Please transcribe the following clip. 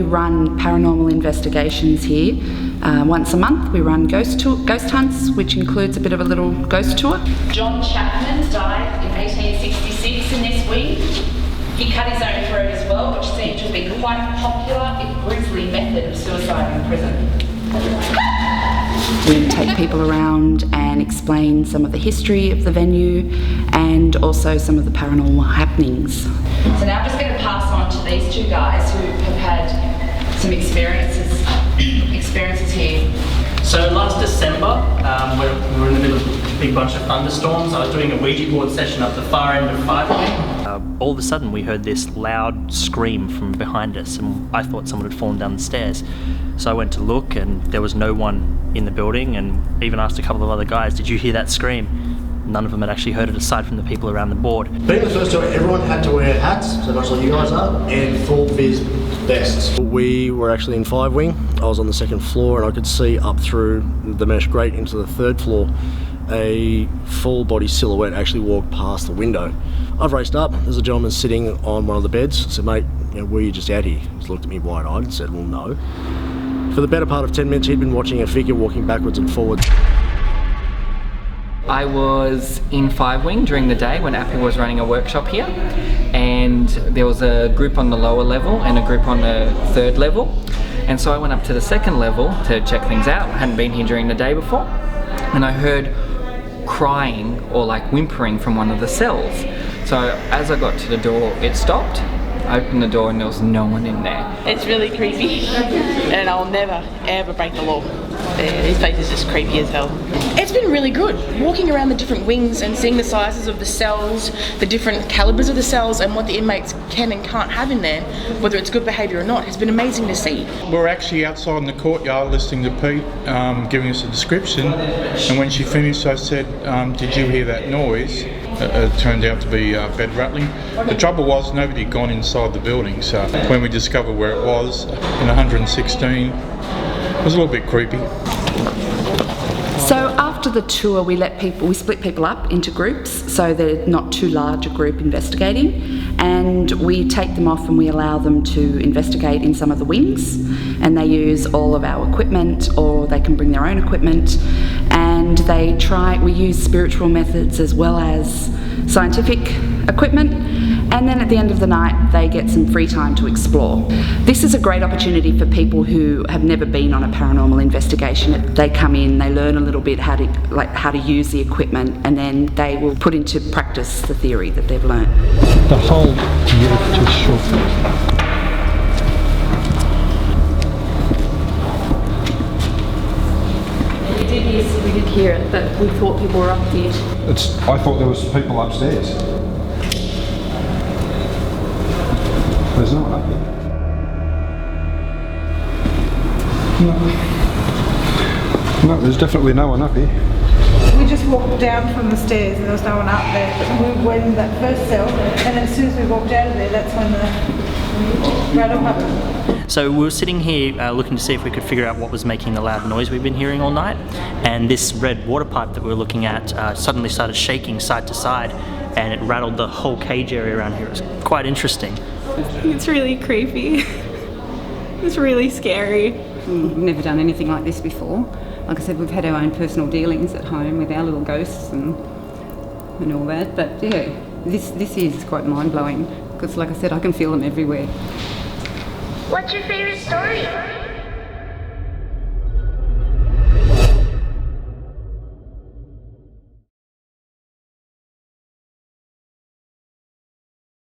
we run paranormal investigations here. Once a month we run ghost hunts, which includes a bit of a little ghost tour. John Chapman died in 1866 in this wing. He cut his own throat as well, which seemed to be quite a popular and grisly method of suicide in prison. We take people around and explain some of the history of the venue and also some of the paranormal happenings. So now I'm just going to pass on to these two guys who have had some experiences here. So last December, we were in the middle of a big bunch of thunderstorms. I was doing a Ouija board session up the far end of 5 Wing. All of a sudden we heard this loud scream from behind us, and I thought someone had fallen down the stairs. So I went to look, and there was no one in the building, and even asked a couple of other guys, did you hear that scream? None of them had actually heard it aside from the people around the board. Being the first tour, everyone had to wear hats, so much like you guys are, and full vis vests. We were actually in 5 Wing. I was on the 2nd floor, and I could see up through the mesh grate into the 3rd floor. A full body silhouette actually walked past the window. I've raced up, there's a gentleman sitting on one of the beds. I said, mate, were you just out here? He looked at me wide-eyed and said, well, no. For the better part of 10 minutes, he'd been watching a figure walking backwards and forwards. I was in 5 Wing during the day when APPI was running a workshop here, and there was a group on the lower level and a group on the 3rd level, and so I went up to the 2nd level to check things out. I hadn't been here during the day before, and I heard crying or like whimpering from one of the cells. So as I got to the door, it stopped. I opened the door and there was no one in there. It's really creepy, and I'll never ever break the law. This place is just creepy as hell. It's been really good, walking around the different wings and seeing the sizes of the cells, the different calibers of the cells, and what the inmates can and can't have in there, whether it's good behaviour or not, has been amazing to see. We're actually outside in the courtyard listening to Pete giving us a description, and when she finished I said, did you hear that noise? It turned out to be bed rattling. The trouble was nobody had gone inside the building, so when we discovered where it was in 116, it was a little bit creepy. So after the tour, we split people up into groups so they're not too large a group investigating, and we take them off and we allow them to investigate in some of the wings, and they use all of our equipment, or they can bring their own equipment, and we use spiritual methods as well as scientific equipment, and then at the end of the night they get some free time to explore. This is a great opportunity for people who have never been on a paranormal investigation. They come in, they learn a little bit how to use the equipment, and then they will put into practice the theory that they've learned. The whole roof just shook. We did hear it, but we thought people were up here. I thought there was people upstairs. There's no one up here. No, there's definitely no one up here. We just walked down from the stairs and there was no one up there. We went in that first cell, and as soon as we walked out of there, that's when the rattle happened. So we were sitting here looking to see if we could figure out what was making the loud noise we've been hearing all night, and this red water pipe that we were looking at suddenly started shaking side to side, and it rattled the whole cage area around here. It was quite interesting. It's really creepy. It's really scary. We've never done anything like this before. Like I said, we've had our own personal dealings at home with our little ghosts and all that, but yeah, this is quite mind-blowing, because like I said, I can feel them everywhere. What's your favourite story?